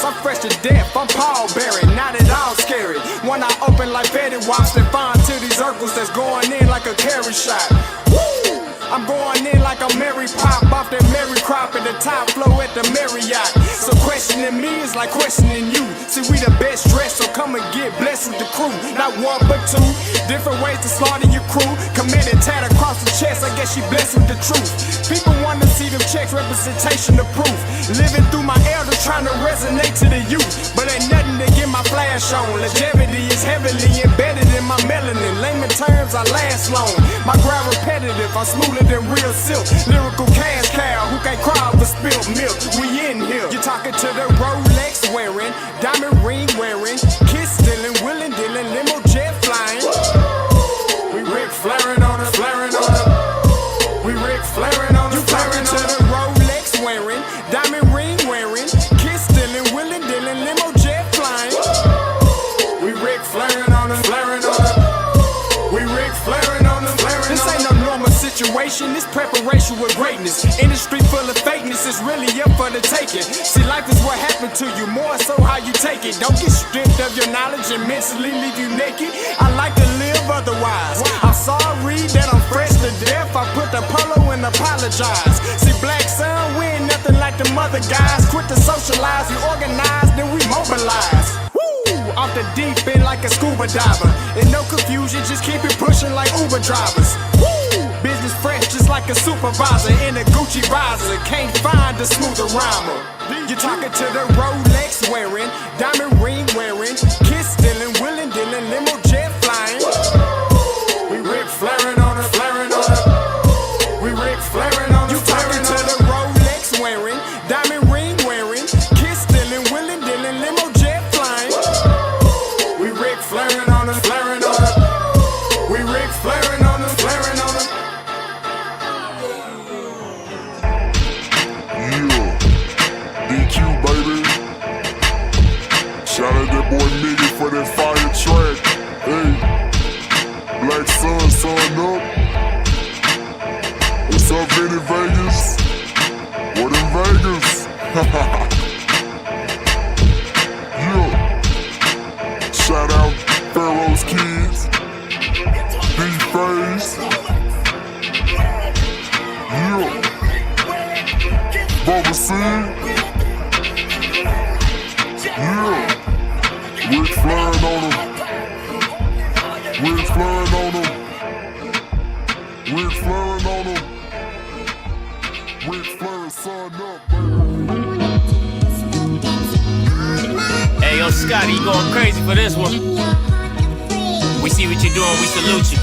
I'm fresh to death, I'm Paul Barry, not at all scary. When I open like Betty Wops, then find to these Urkels that's going in like a carry shot. Woo! I'm going in like a Mary Pop off that Mary Crop at the top flow at the Marriott. So questioning me is like questioning you. See, we the best dressed, so come and get blessed with the crew. Not one but two, different ways to slaughter your crew. Committed tat across the chest, I guess she blessed with the truth. People want to see them checks, representation of proof. Living through my elders, trying to resonate to the youth. But ain't nothing to get my flash on. Longevity is heavily embedded in my melanin. Layman terms, I last long. My grind repetitive, I'm smoother than real silk. Lyrical cash cow who can't cry over spilled milk. We in here. You're talking to the Rolex wearing, diamond ring wearing, kiss stealing, willing dealing, limo jet flying. We Rick flaring on us, flaring on us. We Rick flaring on us, flaring on us. You talking to the Rolex wearing, diamond ring wearing, kiss stealing, willing dealing, limo jet flying. We Rick flaring on us, flaring on us. We Rick flaring on us, flaring on us. This ain't no normal situation, this preparation with greatness. Industry full of fakeness is really up for the taking. See, life is what happened to you, more so how you take it. Don't get stripped of your knowledge and mentally leave you naked. I like to live otherwise. I'm sorry that I'm fresh to death. I put the polo and apologize. See, black son, we ain't nothing like the mother guys. Quit to socialize, we organize, then we mobilize. Off the deep end like a scuba diver. And no confusion, just keep it pushing like Uber drivers. Woo! Business fresh just like a supervisor in a Gucci visor. Can't find a smoother rhymer. You're talking to the Rolex wearing, diamond ring wearing, kiss stealing, willing dealing, limo jet flying. We Rick flaring on us, flaring on us. We Rick flaring on us. You talking to the Rolex wearing, diamond ring wearing, kiss stealing, willing dealing, limo jet flying. We Rick flaring on us, flaring on us. We Rick flaring on us, flaring on us. Yeah, DQ baby. Shout out that boy Nigga for that fire track. Hey, Black Sun, sun up. What's up, Vinny Vegas? What in Vegas? Yeah. Shout out Pharaoh's Kids, D-Face. Yeah. Bubba C. Yeah. Rick flaring on him. Rick flaring on him. Rick flaring on him. Rick flaring, son up, Hey, yo, Scotty, you going crazy for this one. We see what you're doing, we salute you.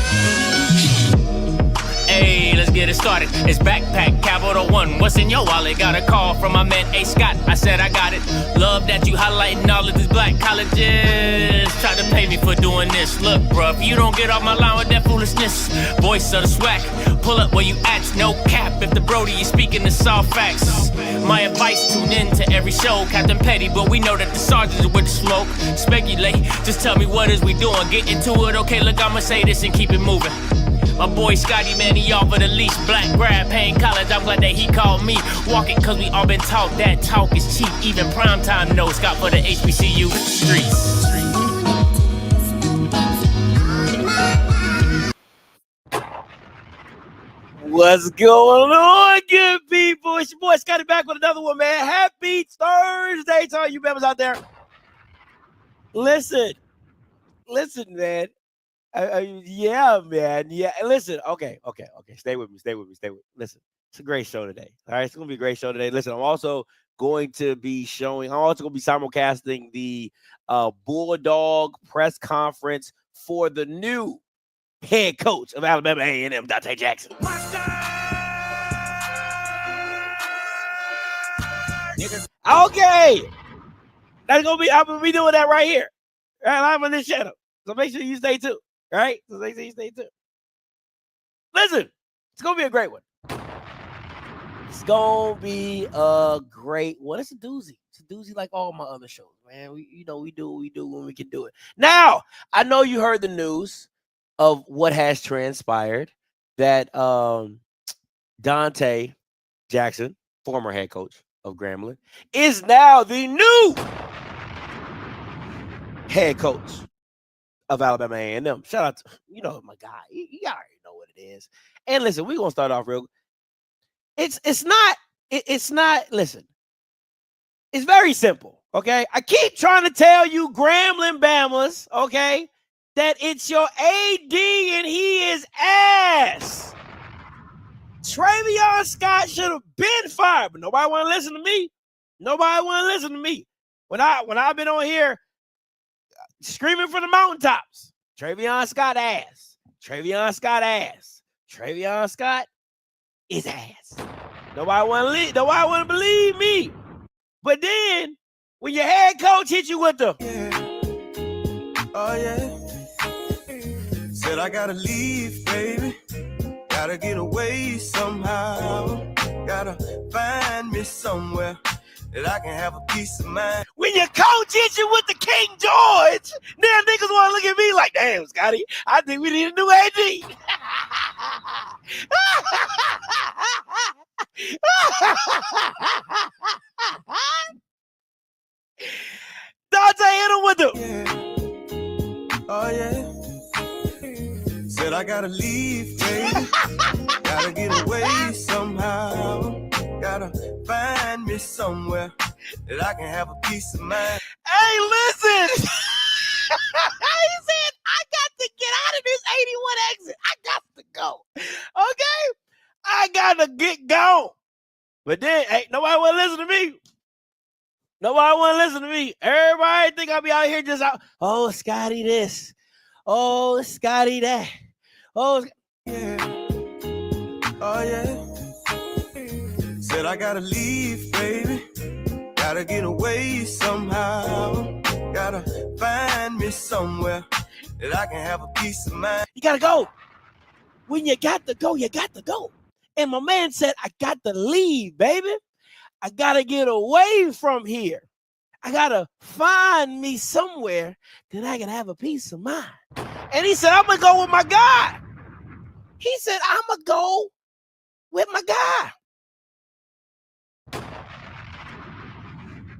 Hey, let's get it started. It's Backpack Capital One. What's in your wallet? Got a call from my man A. Scott. I said I got it. Love that you highlighting all of these black colleges. Try to pay me for doing this. Look, bruh, if you don't get off my line with that foolishness, voice of the swag, pull up where you at. No cap. If the Brody is speaking the soft facts. My advice, tune in to every show. Captain Petty, but we know that the sergeants are with the smoke. Speculate, just tell me what is we doing. Get into it, okay, look, I'ma say this and keep it moving. My boy Scotty, man, he offered the least. Black grad, paying college, I'm glad that he called me. Walk it, cause we all been taught that talk is cheap. Even primetime knows Scott for the HBCU streets. What's going on, good people? It's your boy Scotty back with another one, man. Happy Thursday to all you members out there. Listen, man. Yeah, man. Yeah, listen. Okay. Stay with me. Listen, it's a great show today. All right, it's gonna be a great show today. Listen, I'm also going to be simulcasting the Bulldog press conference for the new head coach of Alabama A&M, Dante Jackson. Okay, I'm gonna be doing that right here, right live on this channel. So make sure you stay tuned. All right? So make sure you stay tuned. Listen, it's going to be a great one. It's going to be a great one. It's a doozy. It's a doozy like all my other shows, man. We do what we do when we can do it. Now, I know you heard the news of what has transpired that Dante Jackson, former head coach of Grambling, is now the new head coach of Alabama A&M. Shout out to, my guy. You already know what it is. And listen, we're going to start off real. It's not, listen, it's very simple, okay? I keep trying to tell you Grambling Bamas, okay, that it's your AD and he is ass. Travion Scott should have been fired, but nobody want to listen to me. Nobody want to listen to me. When I've been on here screaming from the mountaintops, Travion Scott ass. Travion Scott ass. Travion Scott is ass. Nobody want to believe me. But then when your head coach hit you with the oh yeah, said I gotta leave, baby. Gotta get away somehow. Gotta find me somewhere that I can have a peace of mind. When your coach hits you with the King George, then niggas want to look at me like, damn, Scotty, I think we need a new AD. Dante hit him with the oh yeah. Said I gotta leave, baby. Gotta get away somehow. Gotta find me somewhere that I can have a peace of mind. Hey, listen. He said, I got to get out of this 81 exit. I got to go. Okay? I got to get gone. But then, hey, nobody want to listen to me. Nobody want to listen to me. Everybody think I'll be out here just out. Oh, Scotty this. Oh, Scotty that. Oh, yeah. Oh, yeah. Said I gotta leave, baby. Gotta get away somehow. Gotta find me somewhere that I can have a peace of mind. You gotta go. When you got to go, you got to go. And my man said, I got to leave, baby. I gotta get away from here. I gotta find me somewhere that I can have a peace of mind. And he said, I'm gonna go with my guy. He said, I'm gonna go with my guy.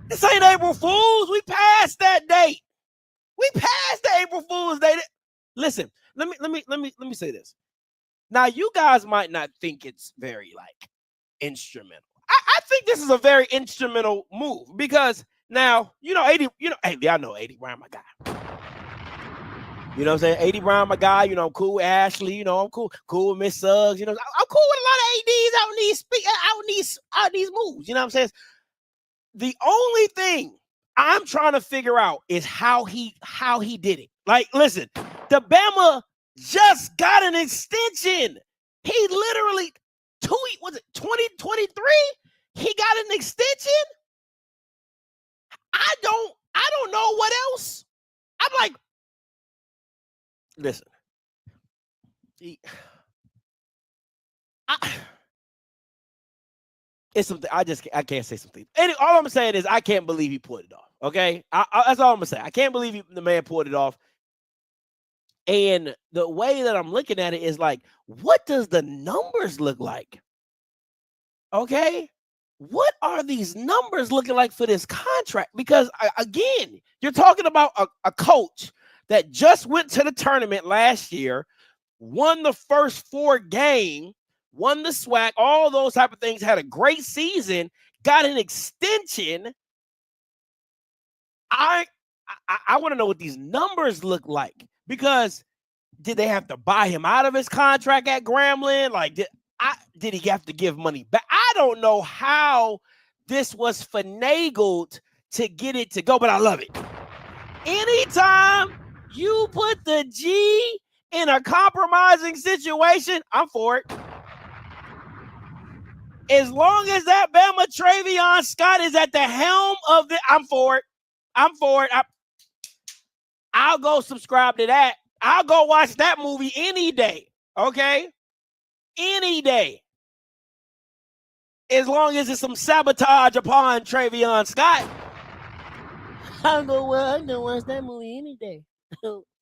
This ain't April Fool's. We passed that date. We passed the April Fool's date. Listen, let me say this. Now, you guys might not think it's very instrumental. I think this is a very instrumental move because now, hey, I know 80 Bryant, my guy. You know what I'm saying? 80 Bryant, my guy. I'm cool with Ashley. I'm cool with Miss Suggs. I'm cool with a lot of ADs out these moves. You know what I'm saying? The only thing I'm trying to figure out is how he did it. Listen, the Bama just got an extension. He literally 2023? He got an extension? I don't know what else. I'm like, listen. It's something I can't say something. And all I'm saying is I can't believe he pulled it off. Okay, that's all I'm gonna say. I can't believe the man pulled it off. And the way that I'm looking at it is what does the numbers look like? Okay, what are these numbers looking like for this contract? Because again, you're talking about a coach that just went to the tournament last year, won the first 4 games. Won the SWAC, all those type of things, had a great season, got an extension. I want to know what these numbers look like because did they have to buy him out of his contract at Grambling? Did he have to give money back? I don't know how this was finagled to get it to go, but I love it. Anytime you put the G in a compromising situation, I'm for it. As long as that Bama Travion Scott is at the helm of it, I'm for it. I'm for it. I'll go subscribe to that. I'll go watch that movie any day. Okay? Any day. As long as it's some sabotage upon Travion Scott. I'll go watch that movie any day.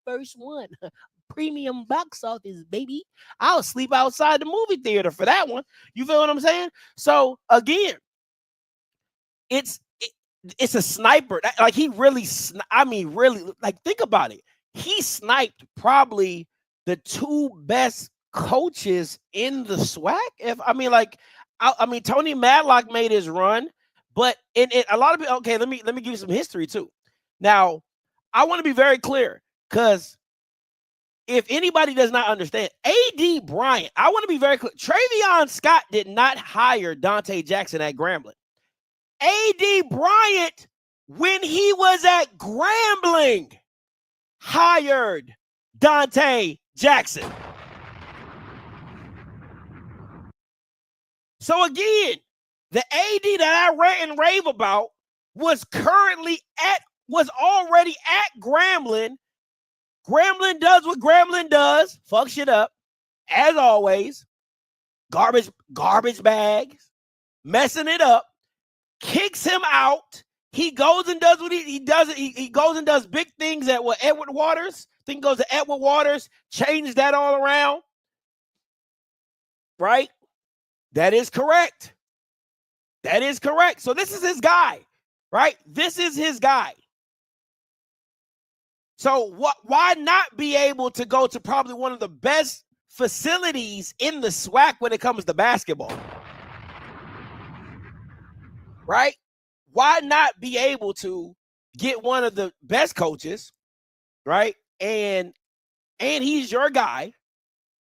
First one. Premium box office, baby. I'll sleep outside the movie theater for that one. You feel what I'm saying? So again, it's a sniper. Like he really, really, like think about it. He sniped probably the 2 best coaches in the SWAC. Tony Madlock made his run, but a lot of people. Okay, let me give you some history too. Now, I want to be very clear because if anybody does not understand, A.D. Bryant, I want to be very clear. Travion Scott did not hire Dante Jackson at Grambling. A.D. Bryant, when he was at Grambling, hired Dante Jackson. So again, the AD that I rant and rave about was already at Grambling. Grambling does what Grambling does, fuck shit up, as always. Garbage bags, messing it up, kicks him out. He goes and does what he does. He goes and does big things at Edward Waters. Then goes to Edward Waters, changes that all around. Right? That is correct. That is correct. So this is his guy, right? This is his guy. So why not be able to go to probably one of the best facilities in the SWAC when it comes to basketball? Right? Why not be able to get one of the best coaches, right? And he's your guy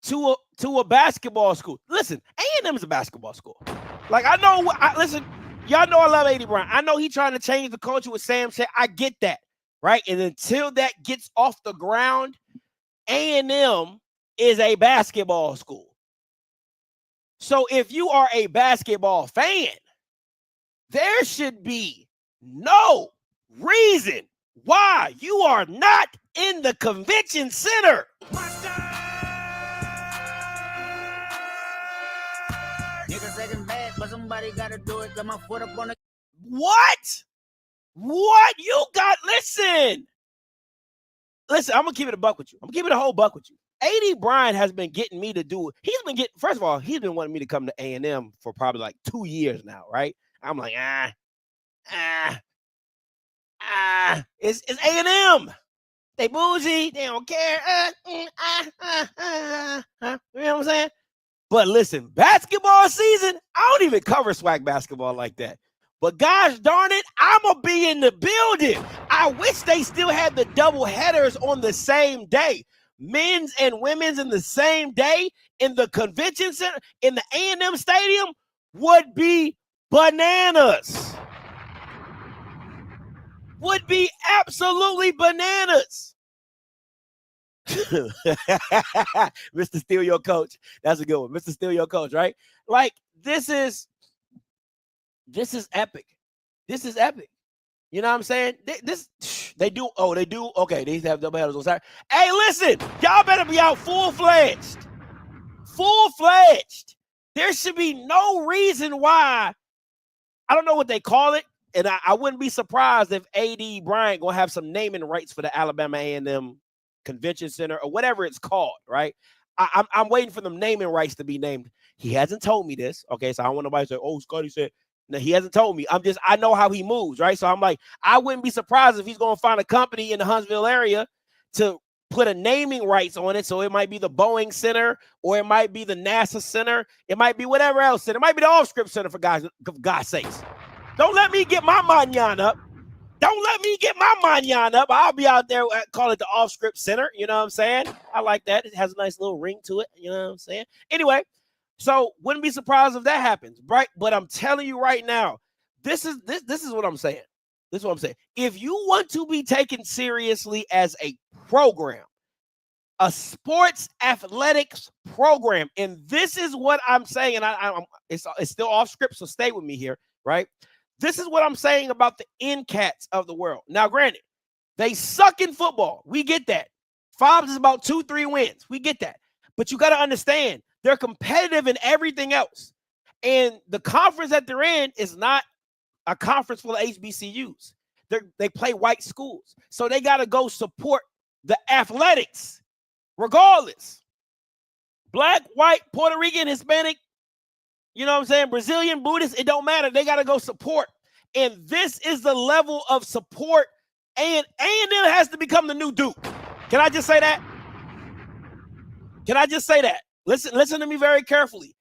to a basketball school. Listen, A&M is a basketball school. Like listen, y'all know I love A.D. Bryant. I know he's trying to change the culture with Sam Shea. I get that. Right? And until that gets off the ground, A&M is a basketball school. So if you are a basketball fan, there should be no reason why you are not in the convention center. What? You got, listen, I'm going to keep it a buck with you. I'm going to keep it a whole buck with you. A.D. Bryant has been getting me to do, first of all, he's been wanting me to come to A&M for probably like 2 years now, right? I'm like, it's A&M. They bougie. They don't care. You know what I'm saying? But listen, basketball season, I don't even cover SWAC basketball like that. But gosh darn it, I'm going to be in the building. I wish they still had the double headers on the same day. Men's and women's in the same day in the convention center, in the A&M stadium would be bananas. Would be absolutely bananas. Mr. Steal Your Coach. That's a good one. Mr. Steal Your Coach, right? Like, this is epic. This is epic. You know what I'm saying? They do. Okay, they have double headers on Saturday. Hey, listen, y'all better be out full-fledged. Full-fledged. There should be no reason why. I don't know what they call it, and I wouldn't be surprised if A.D. Bryant gonna have some naming rights for the Alabama A&M Convention Center or whatever it's called, right? I'm waiting for them naming rights to be named. He hasn't told me this, okay? So I don't want nobody to say, "Oh, Scotty said." No, he hasn't told me. I know how he moves, right? So I'm like, I wouldn't be surprised if he's going to find a company in the Huntsville area to put a naming rights on it. So it might be the Boeing Center, or it might be the NASA Center. It might be whatever else. It might be the Off-Script Center, for God's sakes. Don't let me get my manyan up. I'll be out there, call it the Off-Script Center. You know what I'm saying? I like that. It has a nice little ring to it. You know what I'm saying? Anyway. So wouldn't be surprised if that happens, right? But I'm telling you right now, this is what I'm saying. This is what I'm saying. If you want to be taken seriously as a program, a sports athletics program, and this is what I'm saying, and it's still off script, so stay with me here, right? This is what I'm saying about the NCATs of the world. Now, granted, they suck in football. We get that. Fobs is about 2-3 wins. We get that. But you got to understand, they're competitive in everything else. And the conference that they're in is not a conference full of HBCUs. They play white schools. So they got to go support the athletics, regardless. Black, white, Puerto Rican, Hispanic, you know what I'm saying? Brazilian, Buddhist, it don't matter. They got to go support. And this is the level of support. And A&M has to become the new Duke. Can I just say that? Can I just say that? Listen to me very carefully.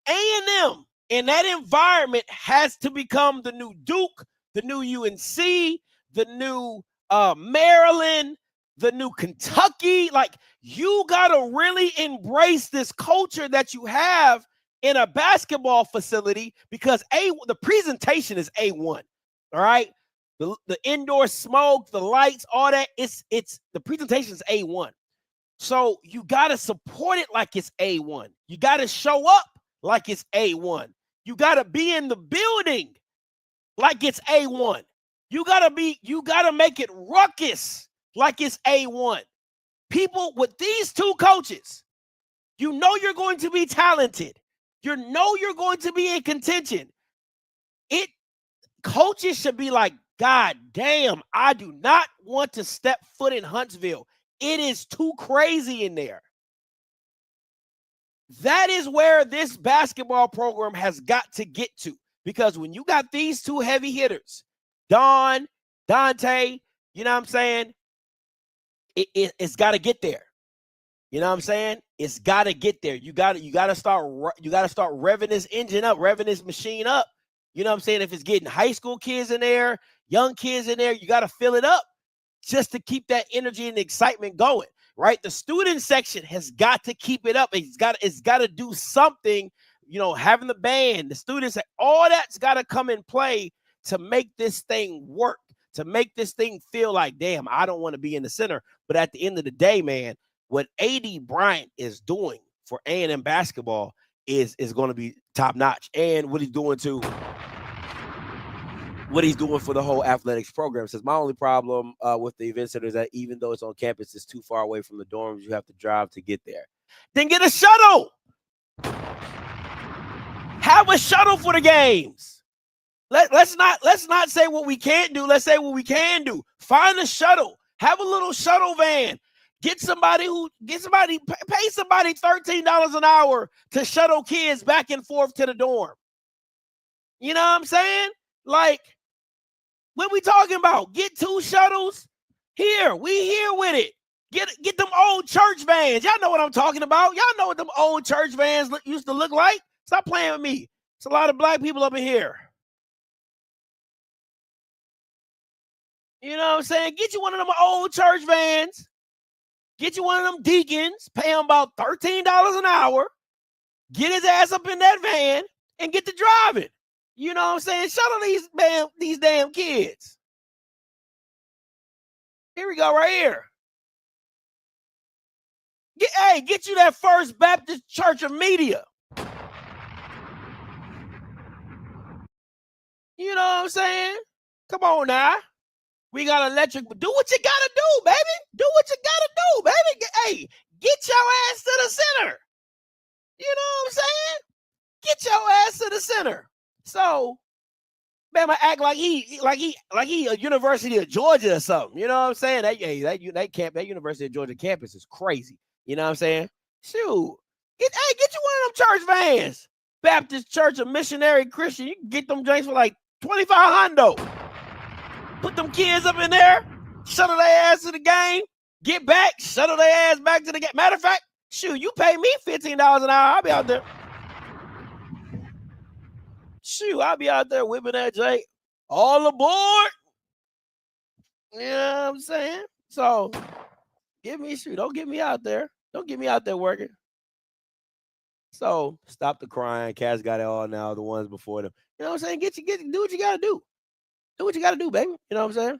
A&M in that environment has to become the new Duke, the new UNC, the new Maryland, the new Kentucky. Like, you got to really embrace this culture that you have in a basketball facility, because the presentation is A1. All right. The indoor smoke, the lights, all that, it's the presentation is A1. So you got to support it like it's A1. You got to show up like it's A1. You got to be in the building like it's A1. You got to make it ruckus like it's A1. People with these two coaches, you know you're going to be talented. You know you're going to be in contention. Coaches should be like, God damn, I do not want to step foot in Huntsville. It is too crazy in there. That is where this basketball program has got to get to. Because when you got these two heavy hitters, Dante, you know what I'm saying? It's got to get there. You know what I'm saying? It's got to get there. You got to start revving this engine up, revving this machine up. You know what I'm saying? If it's getting high school kids in there, young kids in there, you got to fill it up just to keep that energy and excitement going, right? The student section has got to keep it up. It's got to do something, you know, having the band, the students, all that's got to come in play to make this thing work, to make this thing feel like, damn, I don't want to be in the center. But at the end of the day, man, what AD Bryant is doing for A&M basketball is going to be top notch. And what he's doing for the whole athletics program. Says my only problem with the event center is that even though it's on campus, it's too far away from the dorms. You have to drive to get there. Then get a shuttle. Have a shuttle for the games. Let's not say what we can't do. Let's say what we can do. Find a shuttle. Have a little shuttle van. Pay somebody $13 an hour to shuttle kids back and forth to the dorm. You know what I'm saying? Like, what we talking about? Get 2 shuttles? Here, we here with it. Get them old church vans. Y'all know what I'm talking about. Y'all know what them old church vans used to look like. Stop playing with me. It's a lot of black people up in here. You know what I'm saying? Get you one of them old church vans. Get you one of them deacons. Pay him about $13 an hour. Get his ass up in that van and get to driving. You know what I'm saying? Shuttle these damn kids. Here we go, right here. Get you that First Baptist Church of Media. You know what I'm saying? Come on now. We got electric. Do what you gotta do, baby. Do what you gotta do, baby. Get your ass to the center. You know what I'm saying? Get your ass to the center. So, Bama act like he a University of Georgia or something. You know what I'm saying? That University of Georgia campus is crazy. You know what I'm saying? Shoot. Get you one of them church vans. Baptist Church of Missionary Christian. You can get them drinks for like $2,500. Put them kids up in there, shuttle their ass to the game, get back, shuttle their ass back to the game. Matter of fact, shoot, you pay me $15 an hour, I'll be out there. Shoot, I'll be out there whipping that Jake. All aboard. You know what I'm saying? So, don't get me out there. Don't get me out there working. So, stop the crying. Cats got it all now, the ones before them. You know what I'm saying? Do what you got to do. Do what you got to do, baby. You know what I'm saying?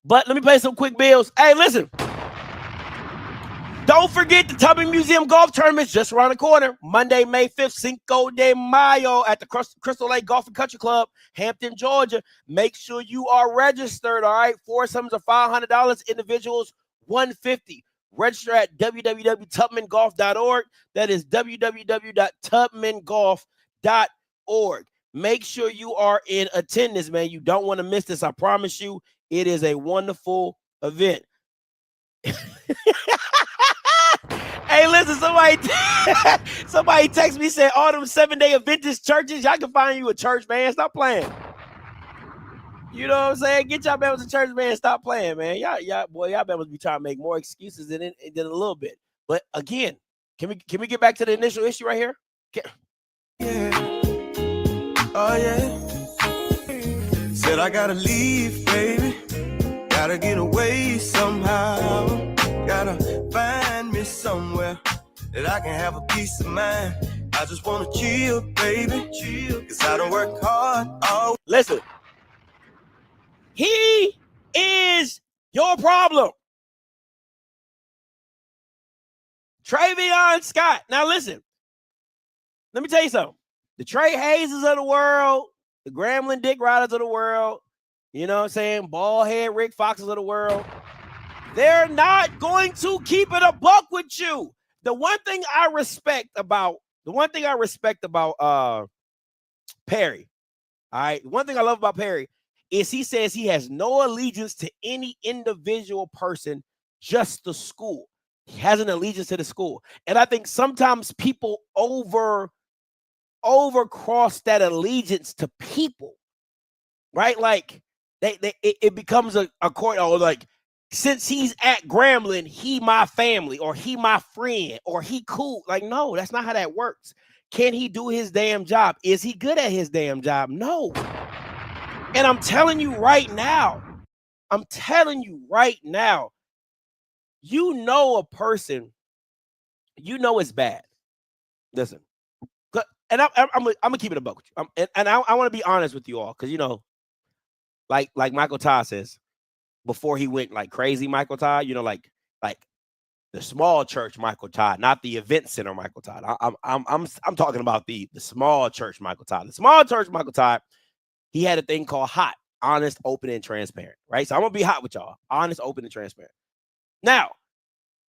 But let me pay some quick bills. Hey, listen. Don't forget the Tubman Museum Golf Tournament's just around the corner. Monday, May 5th, Cinco de Mayo at the Crystal Lake Golf and Country Club, Hampton, Georgia. Make sure you are registered, all right? Foursomes are $500, individuals $150. Register at www.tubmangolf.org. That is www.tubmangolf.org. Make sure you are in attendance, man. You don't want to miss this. I promise you, it is a wonderful event. Hey, listen, somebody text me, said all them 7-day Adventist churches, y'all can find you a church, man. Stop playing. You know what I'm saying? Get y'all members to church, man. Stop playing, man. Y'all members be trying to make more excuses than a little bit. But again, can we get back to the initial issue right here? Yeah. Oh yeah. Said I gotta leave, baby. Gotta get away somehow. Gotta find me somewhere that I can have a peace of mind. I just wanna chill, baby. Chill. Cause I don't work hard. Oh. Listen. He is your problem. Travion Scott. Now listen. Let me tell you something. The Trey Hayeses of the world, the Grambling Dick Riders of the world, you know what I'm saying? Bald head Rick Foxes of the world. They're not going to keep it a buck with you. The one thing I respect about Perry, all right, the one thing I love about Perry is he says he has no allegiance to any individual person, just the school. He has an allegiance to the school. And I think sometimes people overcross that allegiance to people, right? Like it becomes a court, or like, since he's at Grambling, he my family, or he my friend, or he cool. Like, no, that's not how that works. Can he do his damn job? Is he good at his damn job? No. And I'm telling you right now, you know a person, you know it's bad. Listen, and I'm gonna keep it a buck with you. And I want to be honest with you all, because you know, like Michael Todd says, before he went like crazy, Michael Todd, you know, like the small church Michael Todd, not the event center Michael Todd. I'm talking about the small church Michael Todd. The small church Michael Todd, he had a thing called HOT, honest, open, and transparent, right? So I'm gonna be hot with y'all, honest, open, and transparent. Now,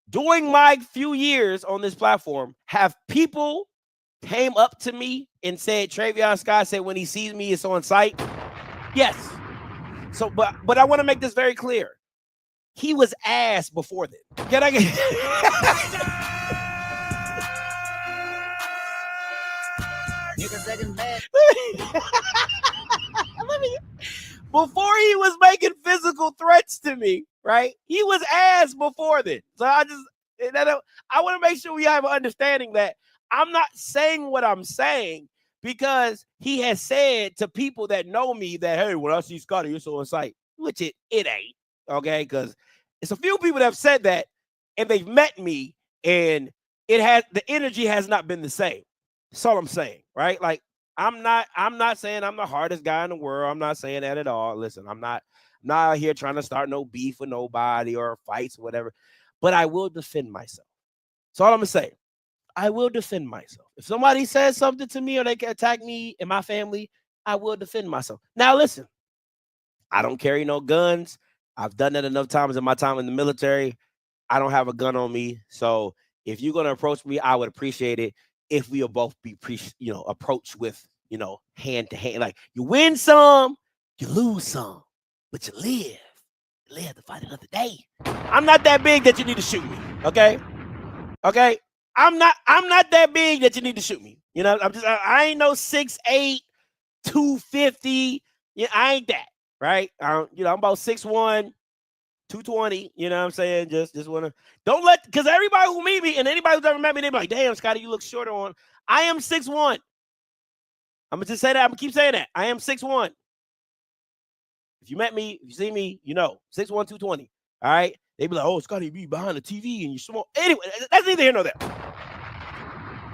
during my few years on this platform, have people came up to me and said, Travion Scott said when he sees me, it's on site? Yes. So, but I want to make this very clear. He was ass before then. Can I get before he was making physical threats to me, right? He was ass before then. So I want to make sure we have an understanding that I'm not saying what I'm saying because he has said to people that know me that, hey, when I see Scotty, you're so on site, which it ain't, okay? Because it's a few people that have said that and they've met me and the energy has not been the same. That's all I'm saying, right? Like, I'm not saying I'm the hardest guy in the world. I'm not saying that at all. Listen, I'm not out here trying to start no beef with nobody or fights or whatever, but I will defend myself. That's all I'm gonna say. I will defend myself. If somebody says something to me or they can attack me and my family, I will defend myself. Now, listen, I don't carry no guns. I've done that enough times in my time in the military. I don't have a gun on me. So if you're going to approach me, I would appreciate it if we will both be, approached with, hand to hand. Like, you win some, you lose some, but you live. You live to fight another day. I'm not that big that you need to shoot me. Okay? Okay? I'm not that big that you need to shoot me. You know, I ain't no 6'8", 250. Yeah, I ain't that, right? I'm about 6'1", 220. You know what I'm saying? Just wanna because everybody who meet me and anybody who's ever met me, they be like, damn, Scotty, you look shorter on. I am 6'1". I'm gonna just say that. I'm gonna keep saying that. I am 6'1". If you met me, if you see me, 6'1", 220. All right. They be like, oh, Scotty, you be behind the TV and you're small. Anyway, that's neither here nor there.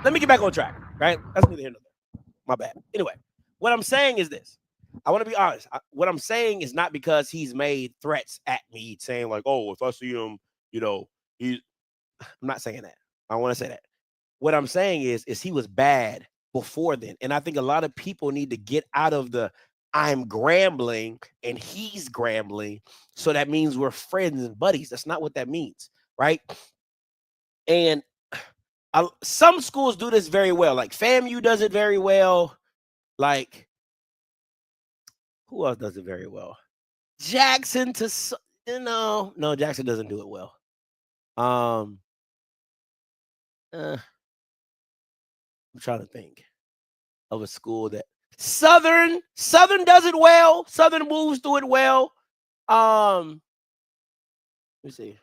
Let me get back on track, right? That's neither here nor there. My bad. Anyway, what I'm saying is this. I want to be honest. What I'm saying is not because he's made threats at me saying like, oh, if I see him, I'm not saying that. I want to say that. What I'm saying is he was bad before then. And I think a lot of people need to get out of the I'm Grambling and he's Grambling. So that means we're friends and buddies. That's not what that means, right? And some schools do this very well. Like FAMU does it very well. Like, who else does it very well? Jackson no, Jackson doesn't do it well. I'm trying to think of a school that Southern does it well. Southern moves through it well. Let me see.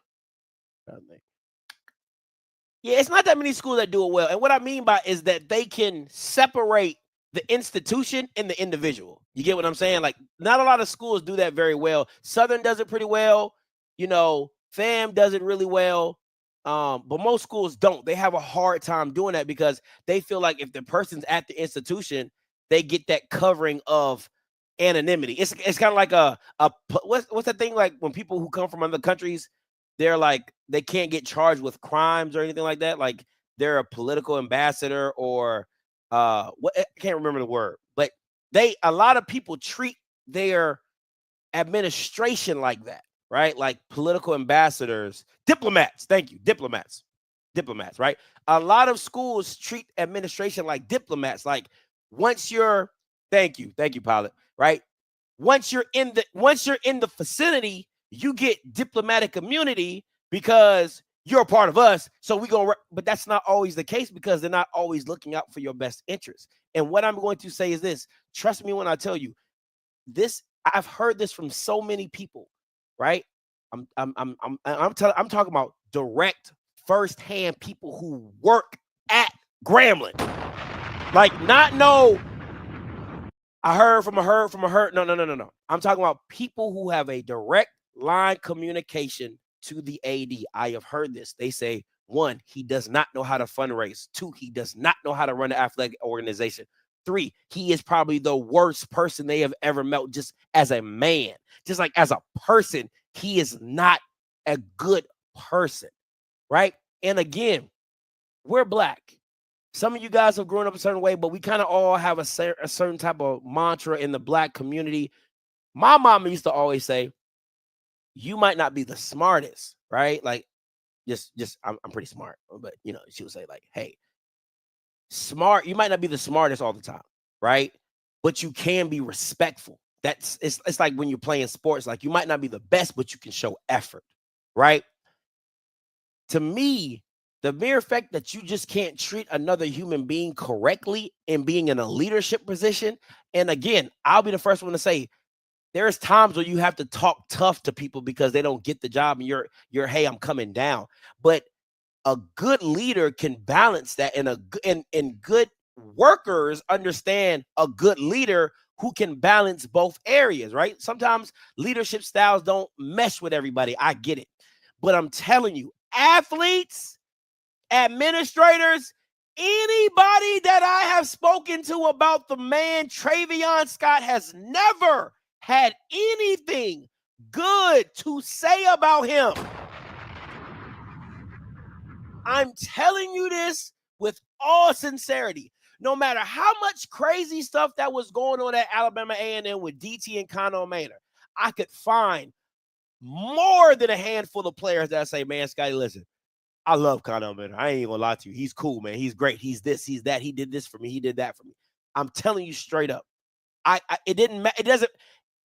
Yeah, it's not that many schools that do it well. And what I mean by is that they can separate the institution and the individual. You get what I'm saying? Like, not a lot of schools do that very well. Southern does it pretty well. You know, FAM does it really well. But most schools don't. They have a hard time doing that because they feel like if the person's at the institution, they get that covering of anonymity. It's kind of like what's that thing like when people who come from other countries, they're like they can't get charged with crimes or anything like that. Like they're a political ambassador or I can't remember the word, but a lot of people treat their administration like that, right? Like political ambassadors, diplomats. Thank you, diplomats, right? A lot of schools treat administration like diplomats. Like once you're, thank you, pilot, right? Once you're in the vicinity, you get diplomatic immunity because you're a part of us. So but that's not always the case because they're not always looking out for your best interests. And what I'm going to say is this: trust me when I tell you this. I've heard this from so many people, right? I'm talking about direct, firsthand people who work at Grambling. Like, not no. I heard from a herd. No. I'm talking about people who have a direct line communication to the AD. I have heard this. They say, 1, he does not know how to fundraise. 2, he does not know how to run an athletic organization. 3, he is probably the worst person they have ever met just as a man. Just like as a person, he is not a good person, right? And again, we're Black. Some of you guys have grown up a certain way, but we kind of all have a certain type of mantra in the Black community. My mama used to always say, you might not be the smartest, right? Like, I'm pretty smart, but you know, she would say like, hey, smart, you might not be the smartest all the time, right? But you can be respectful. It's like when you're playing sports, like you might not be the best, but you can show effort, right? To me, the mere fact that you just can't treat another human being correctly and being in a leadership position, and again, I'll be the first one to say, there's times where you have to talk tough to people because they don't get the job and you're hey, I'm coming down. But a good leader can balance that, and good workers understand a good leader who can balance both areas, right? Sometimes leadership styles don't mesh with everybody. I get it. But I'm telling you, athletes, administrators, anybody that I have spoken to about the man Travion Scott has never had anything good to say about him. I'm telling you this with all sincerity. No matter how much crazy stuff that was going on at Alabama A&M with DT and Connell Maynard, I could find more than a handful of players that say, man, Scotty, listen, I love Connell Maynard. I ain't gonna lie to you. He's cool, man. He's great. He's this, he's that. He did this for me. He did that for me. I'm telling you straight up. It doesn't,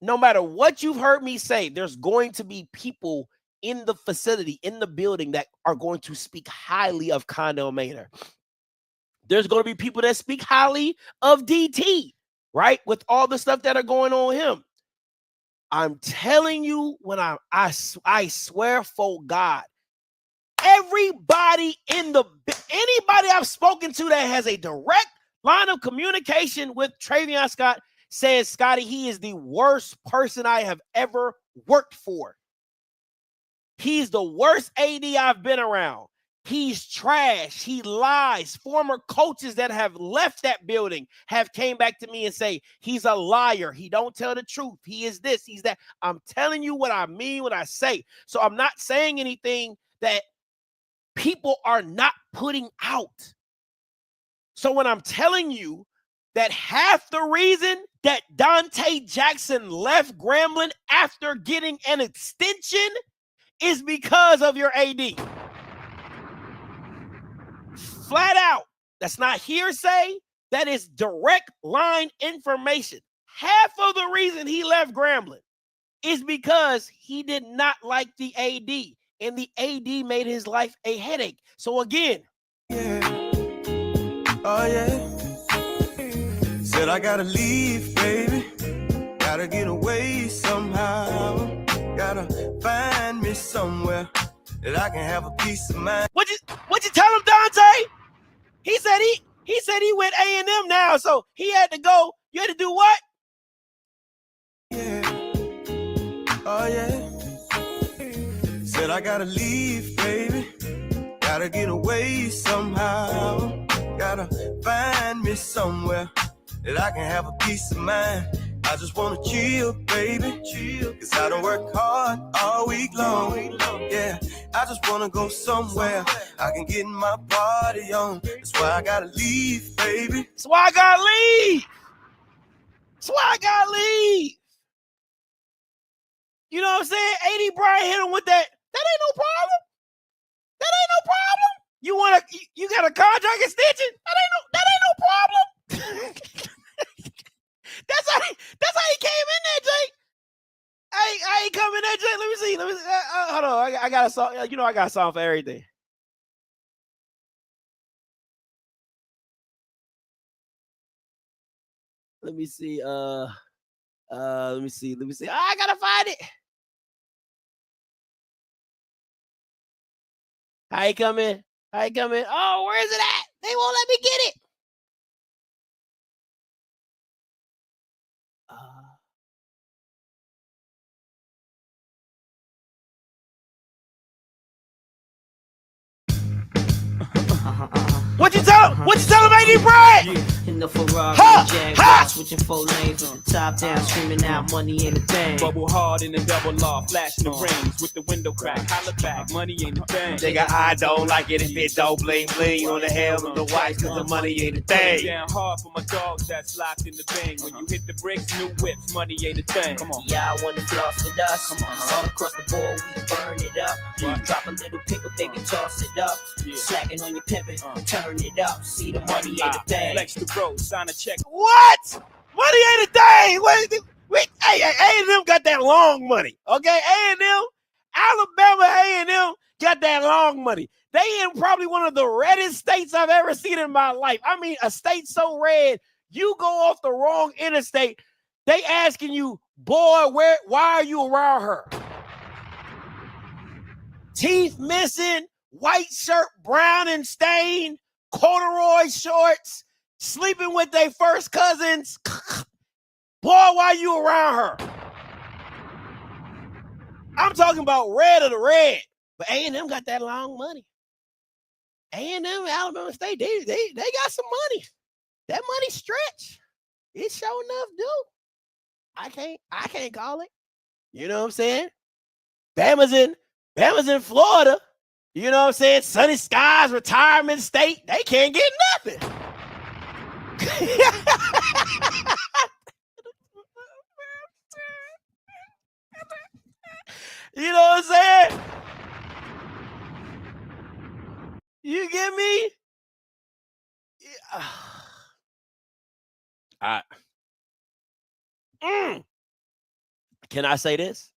no matter what you've heard me say, there's going to be people in the facility, in the building that are going to speak highly of Connell Maynard. There's going to be people that speak highly of DT, right? With all the stuff that are going on with him. I'm telling you, when I swear for God, anybody I've spoken to that has a direct line of communication with Travion Scott says, Scotty, he is the worst person I have ever worked for. He's the worst AD I've been around. He's trash. He lies. Former coaches that have left that building have came back to me and say, he's a liar. He don't tell the truth. He is this, he's that. I'm telling you what I mean when I say. So I'm not saying anything that people are not putting out. So when I'm telling you that half the reason that Dante Jackson left Grambling after getting an extension is because of your AD. Flat out. That's not hearsay. That is direct line information. Half of the reason he left Grambling is because he did not like the AD, and the AD made his life a headache. So again, yeah. Oh yeah. Said Said I gotta leave, baby. Gotta get away somehow. Gotta find me somewhere that I can have a peace of mind. What you tell him, Dante? He said he went A&M now, so he had to go. You had to do what? Yeah. Oh yeah. Said I gotta leave, baby. Gotta get away somehow. Gotta find me somewhere that I can have a peace of mind. I just wanna chill, baby. Chill. Cause I don't work hard all week long. Yeah, I just wanna go somewhere I can get my party on. That's why I gotta leave, baby. That's why I gotta leave. That's why I gotta leave. You know what I'm saying? AD Bryant hit him with that. That ain't no problem. That ain't no problem. You got a contract extension? That ain't no problem. That's how he came in there, Jake. I ain't coming in there, Jake. Let me see. Hold on. I got a song. You know I got a song for everything. Let me see. Let me see. I gotta find it. How you coming? Oh, where is it at? They won't let me get it. What you tell him? AD Bryant? In the Ferrari, Jaguar, switching 4 lanes with the top down, screaming out money ain't a thing. Bubble hard in the double law, flashing the rings with the window crack. Holla back, money ain't a thing. They got I don't like it if it don't bling bling on the hell of the whites, cause the money ain't a thing. Down hard for my dogs that's locked in the bang. When you hit the bricks, new whips, money ain't a thing. Come on. Y'all wanna floss with us? Come on. All across the board, we burn it up. Drop a little pickle, baby, toss it up. Slacking on your pimpin', turn it up. See the money ain't a thing. Flex the road, sign a check. What? Money ain't a thing. Wait, hey, A&M got that long money. Okay, A&M, Alabama A&M got that long money. They in probably one of the reddest states I've ever seen in my life. I mean, a state so red, you go off the wrong interstate, they asking you, boy, why are you around her? Teeth missing, white shirt, brown and stained, corduroy shorts, sleeping with their first cousins. Boy, why you around her? I'm talking about red of the red. But A&M got that long money. A&M, Alabama State, they got some money. That money stretch. It sure enough do. I can't call it. You know what I'm saying? Bama's in Florida. You know what I'm saying? Sunny skies, retirement state. They can't get nothing. You know what I'm saying? You get me? Yeah. Can I say this?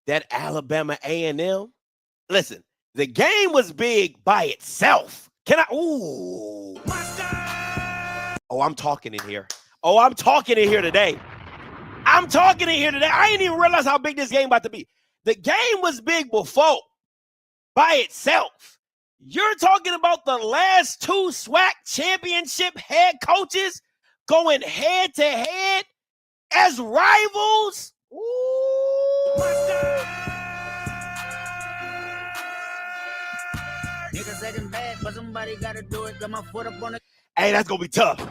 That Alabama A&M, listen, the game was big by itself. Can I? Ooh. Oh, I'm talking in here. I'm talking in here today. I didn't even realize how big this game about to be. The game was big before by itself. You're talking about the last 2 SWAC championship head coaches going head to head as rivals. Ooh. Niggas second bad, but somebody gotta do it. Got my foot up on it. Hey, that's gonna be tough.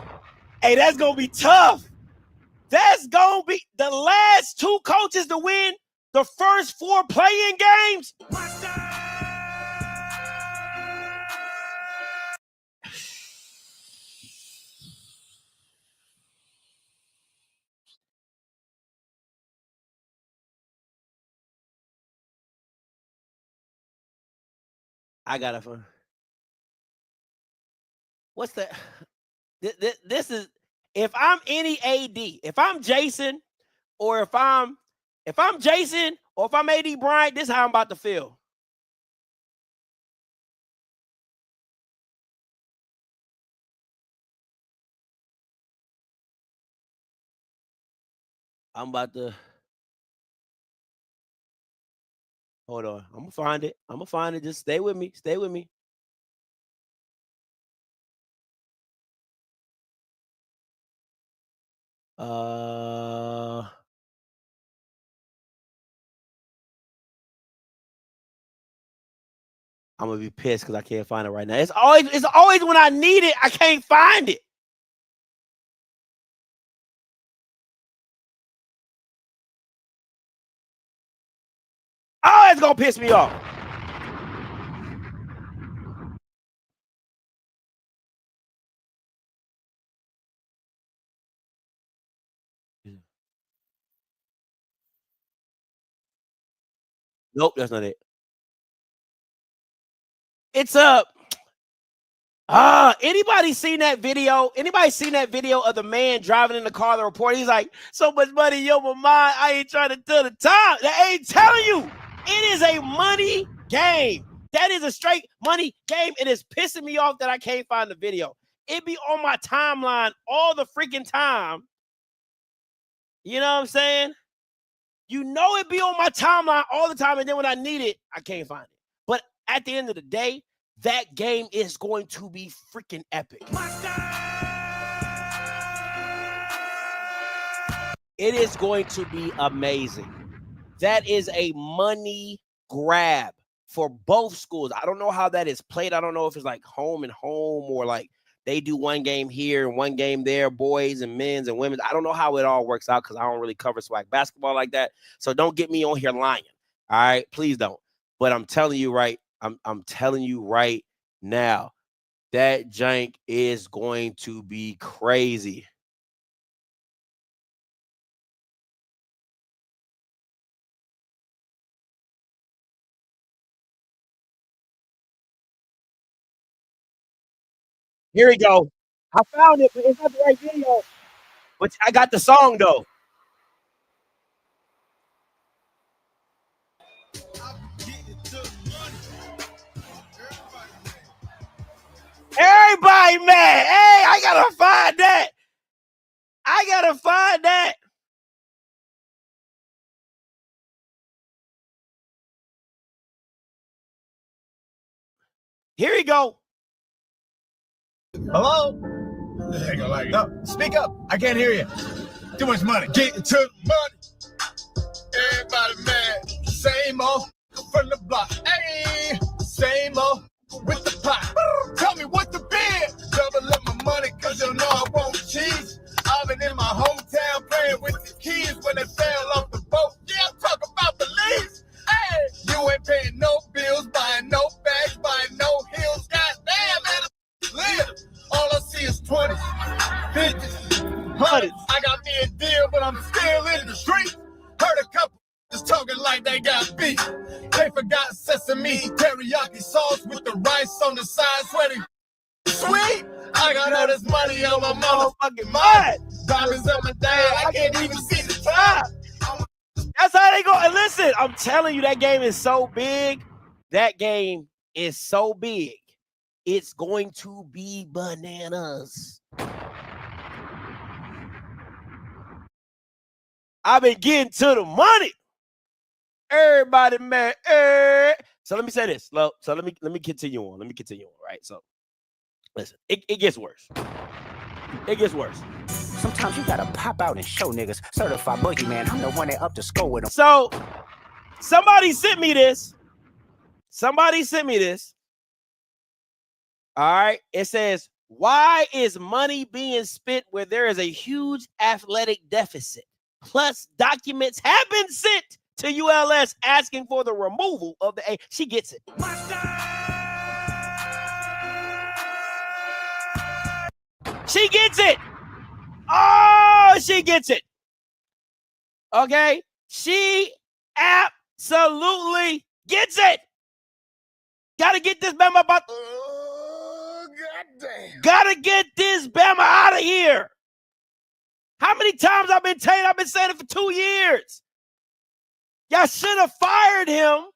That's gonna be the last 2 coaches to win the first 4 playing games. I got it. What's that? This is, if I'm any AD, if I'm Jason, or if I'm Jason, or if I'm AD Bryant, this is how I'm about to feel. I'm about to hold on. I'm gonna find it. I'm gonna find it. Just stay with me. Stay with me. I'm gonna be pissed because I can't find it right now. It's always when I need it, I can't find it. Oh, it's gonna piss me off. Nope, that's not it. It's anybody seen that video? Anybody seen that video of the man driving in the car? The report, he's like, so much money, yo, my mind. I ain't trying to tell the time. That ain't telling you. It is a money game. That is a straight money game. It is pissing me off that I can't find the video. It be on my timeline all the freaking time. You know what I'm saying? You know it be on my timeline all the time, and then when I need it, I can't find it. But at the end of the day, that game is going to be freaking epic. It is going to be amazing. That is a money grab for both schools. I don't know how that is played. I don't know if it's like home and home or like they do one game here and one game there, boys and men's and women's. I don't know how it all works out because I don't really cover swag basketball like that. So don't get me on here lying. All right, please don't. But I'm telling you right, I'm telling you right now, that jank is going to be crazy. Here we go. I found it, but it's not the right video. But I got the song though. Everybody mad. Hey, I gotta find that. I gotta find that. Here we go. Hello? No, speak up. I can't hear you. Too much money. Get to the money. Everybody mad. Same old from the block. Hey, same old with the pot. Tell me what the bid. Double up my money because you know I want cheese. I've been in my hometown playing with the kids when they fell off the boat. Yeah, I'm talking about the leaves. Hey, you ain't paying no bills, buying no bags, buying no heels. Goddamn, man. Live. All I see is 20s, 50s, 100s. I got me a deal, but I'm still in the street. Heard a couple just talking like they got beef. They forgot sesame, teriyaki sauce with the rice on the side, sweating. Sweet. I got all this money on my motherfucking mind. Diamonds on my dad, I can't even see the time. That's how they go. And listen, I'm telling you, that game is so big. That game is so big. It's going to be bananas. I've been getting to the money. Everybody, man. So let me say this. So let me continue on. Right. So listen, it gets worse. It gets worse. Sometimes you gotta pop out and show niggas. Certified boogeyman, I'm the one that up to score with them. So somebody sent me this. All right. It says, why is money being spent where there is a huge athletic deficit? Plus, documents have been sent to ULS asking for the removal of the A. She gets it. She gets it. Oh, she gets it. Okay. She absolutely gets it. Gotta get this Bama about. Goddamn. Gotta get this Bama out of here. How many times I've been telling? I've been saying it for 2 years. Y'all should have fired him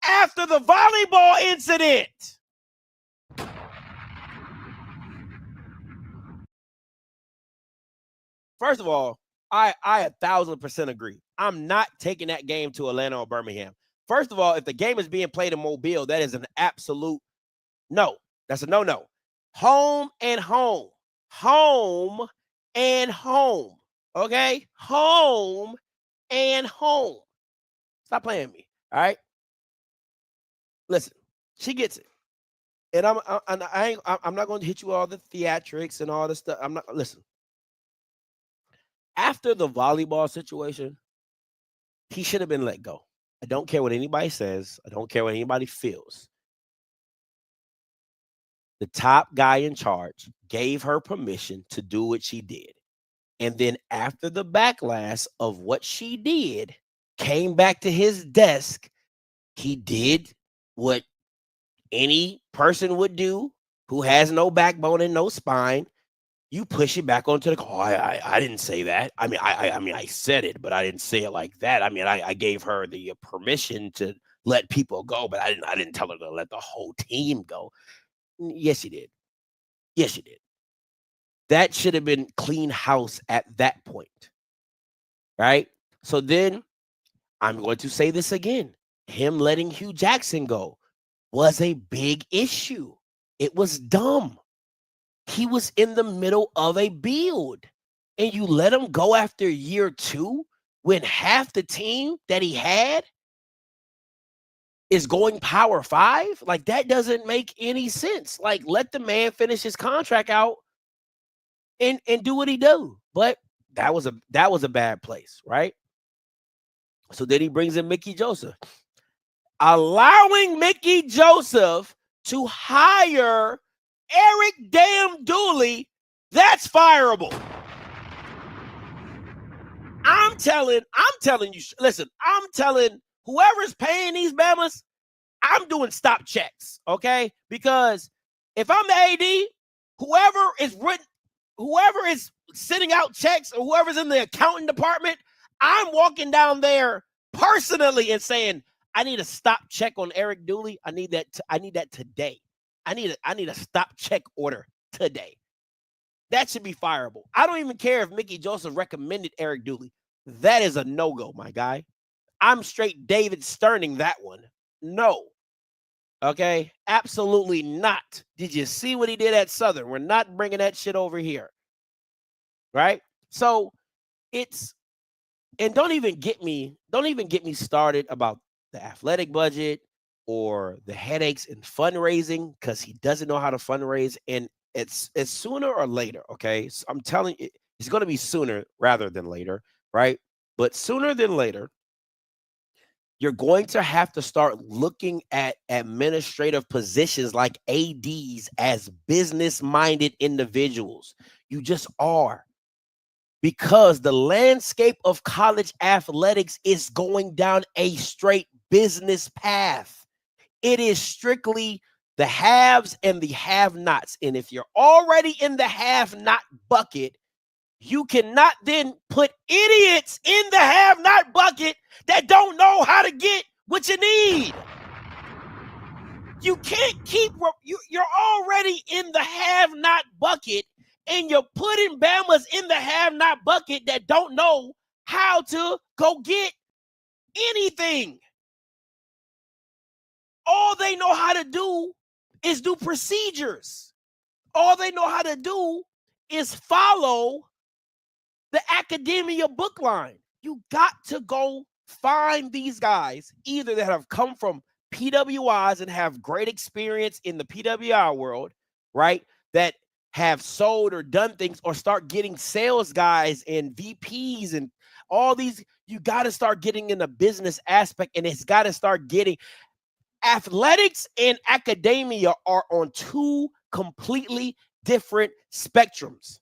after the volleyball incident. First of all, I 1,000% agree. I'm not taking that game to Atlanta or Birmingham. First of all, if the game is being played in Mobile, that is an absolute no. That's a no-no. Home and home. Home and home. Okay? Home and home. Stop playing with me. All right? Listen, she gets it. And I'm not going to hit you all the theatrics and all this stuff. I'm not. Listen. After the volleyball situation, he should have been let go. I don't care what anybody says. I don't care what anybody feels. The top guy in charge gave her permission to do what she did. And then after the backlash of what she did, came back to his desk, he did what any person would do who has no backbone and no spine. You push it back onto the car. I didn't say that. I mean, I said it, but I didn't say it like that. I mean, I gave her the permission to let people go, but I didn't tell her to let the whole team go. Yes, you did. Yes, you did. That should have been clean house at that point, right? So then I'm going to say this again. Him letting Hugh Jackson go was a big issue. It was dumb. He was in the middle of a build, and you let him go after year 2 when half the team that he had is going Power 5? Like, that doesn't make any sense. Like, let the man finish his contract out and do what he do. But that was a bad place, right? So then he brings in Mickey Joseph. Allowing Mickey Joseph to hire Eric damn Dooley, that's fireable. I'm telling you, listen, I'm telling whoever's paying these Bamas, I'm doing stop checks, okay? Because if I'm the AD, whoever is sending out checks or whoever's in the accounting department, I'm walking down there personally and saying, I need a stop check on Eric Dooley. I need that today. I need a stop check order today. That should be fireable. I don't even care if Mickey Joseph recommended Eric Dooley. That is a no-go, my guy. I'm straight David Sterning that one. No. Okay? Absolutely not. Did you see what he did at Southern? We're not bringing that shit over here. Right? So and don't even get me started about the athletic budget or the headaches in fundraising, because he doesn't know how to fundraise, and it's sooner or later, okay? So I'm telling you, it's going to be sooner rather than later, right? But sooner than later, you're going to have to start looking at administrative positions like ADs as business-minded individuals. You just are. Because the landscape of college athletics is going down a straight business path. It is strictly the haves and the have-nots. And if you're already in the have-not bucket, you cannot then put idiots in the have-not bucket that don't know how to get what you need. You can't keep, you're already in the have-not bucket, and you're putting Bamas in the have-not bucket that don't know how to go get anything. All they know how to do is do procedures. All they know how to do is follow the academia book line. You got to go find these guys, either that have come from PWIs and have great experience in the PWI world, right? That have sold or done things, or start getting sales guys and VPs and all these. You got to start getting in the business aspect, and it's got to start getting. Athletics and academia are on two completely different spectrums,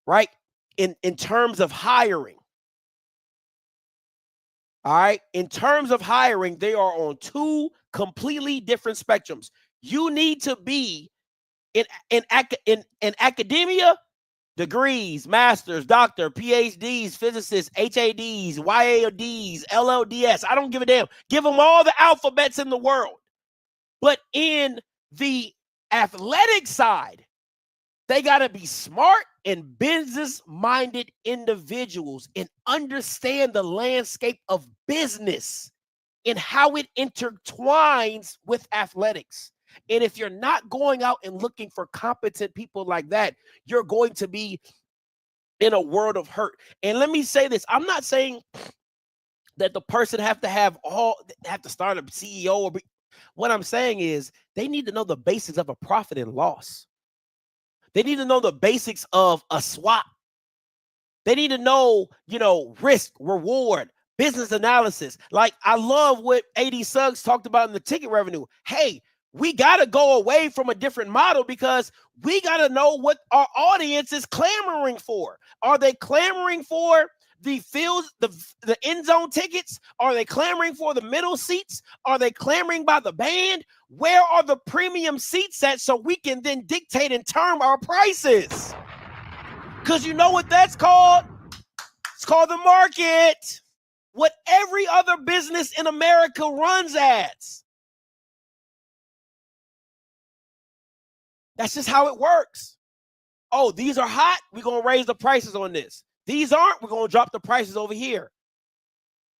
right? In terms of hiring. All right. In terms of hiring, they are on two completely different spectrums. You need to be in academia, degrees, masters, doctor, PhDs, physicists, HADs, YAODs, LLDS. I don't give a damn. Give them all the alphabets in the world. But in the athletic side, they got to be smart. and business-minded individuals and understand the landscape of business and how it intertwines with athletics. And if you're not going out and looking for competent people like that, you're going to be in a world of hurt. And let me say this. I'm not saying that the person have to start a CEO or what I'm saying is they need to know the basics of a profit and loss. They need to know the basics of a swap. They need to know, risk, reward, business analysis. Like I love what AD Suggs talked about in the ticket revenue. Hey, we got to go away from a different model because we got to know what our audience is clamoring for. Are they clamoring for the fields, the end zone tickets? Are they clamoring for the middle seats? Are they clamoring by the band? Where are the premium seats at so we can then dictate and term our prices? Because you know what that's called? It's called the market. What every other business in America runs at. That's just how it works. Oh, these are hot. We're going to raise the prices on this. These aren't. We're going to drop the prices over here.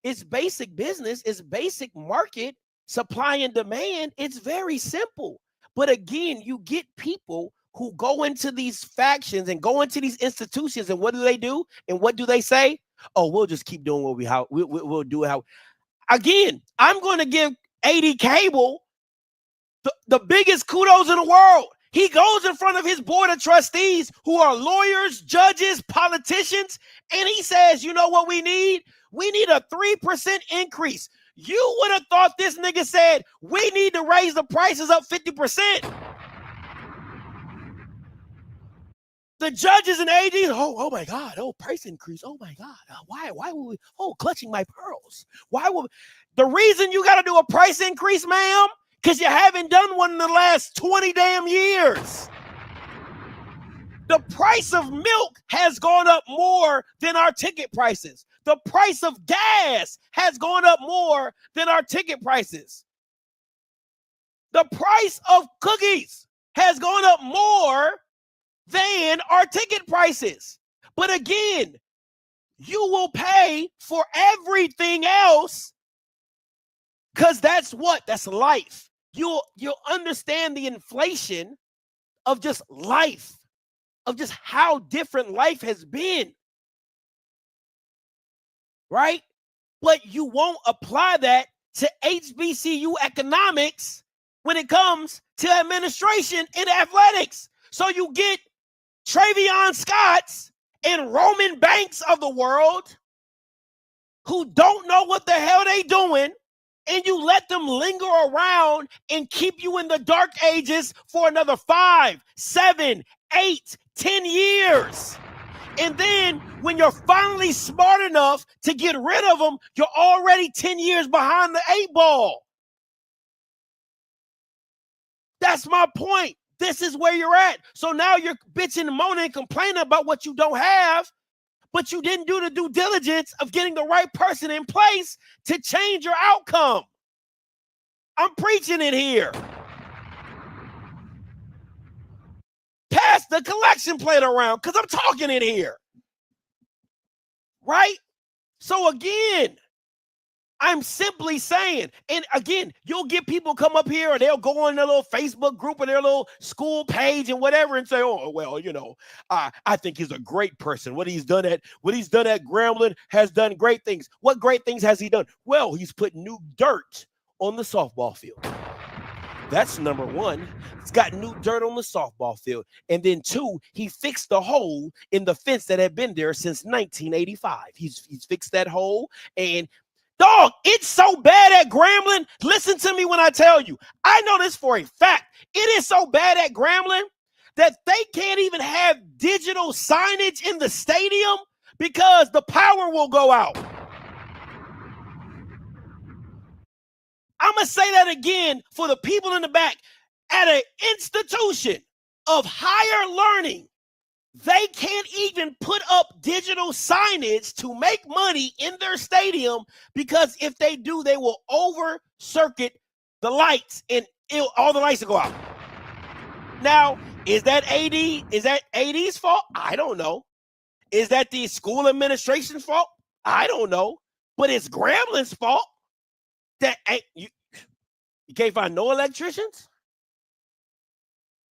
It's basic business. It's basic market, supply and demand. It's very simple. But again, you get people who go into these factions and go into these institutions, and what do they do? And what do they say? Oh, we'll just keep doing what we'll do it how. Again, I'm going to give AD Cable the biggest kudos in the world. He goes in front of his board of trustees who are lawyers, judges, politicians, and he says, you know what we need? We need a 3% increase. You would have thought this nigga said, we need to raise the prices up 50%. The judges and ADs, oh my God, price increase. Oh my God, why would we, clutching my pearls. The reason you got to do a price increase, ma'am, because you haven't done one in the last 20 damn years. The price of milk has gone up more than our ticket prices. The price of gas has gone up more than our ticket prices. The price of cookies has gone up more than our ticket prices. But again, you will pay for everything else because that's life. You'll understand the inflation of just life, of just how different life has been, right? But you won't apply that to HBCU economics when it comes to administration in athletics. So you get Travion Scotts and Roman Banks of the world who don't know what the hell they doing, and you let them linger around and keep you in the dark ages for another 5, 7, 8, 10 years. And then when you're finally smart enough to get rid of them, you're already 10 years behind the 8 ball. That's my point. This is where you're at. So now you're bitching and moaning and complaining about what you don't have, but you didn't do the due diligence of getting the right person in place to change your outcome. I'm preaching it here. Pass the collection plate around because I'm talking it here. Right? So again, I'm simply saying, and again, you'll get people come up here or they'll go on their little Facebook group or their little school page and whatever and say, oh, well, I think he's a great person. What he's done at Grambling has done great things. What great things has he done? Well, he's put new dirt on the softball field. That's number one. He's got new dirt on the softball field. And then 2, he fixed the hole in the fence that had been there since 1985. He's fixed that hole. And dog, it's so bad at Grambling. Listen to me when I tell you. I know this for a fact. It is so bad at Grambling that they can't even have digital signage in the stadium because the power will go out. I'm going to say that again for the people in the back. At an institution of higher learning, they can't even put up digital signage to make money in their stadium because if they do, they will over-circuit the lights and all the lights will go out. Now, Is that AD? Is that AD's fault? I don't know. Is that the school administration's fault? I don't know. But it's Grambling's fault that you can't find no electricians?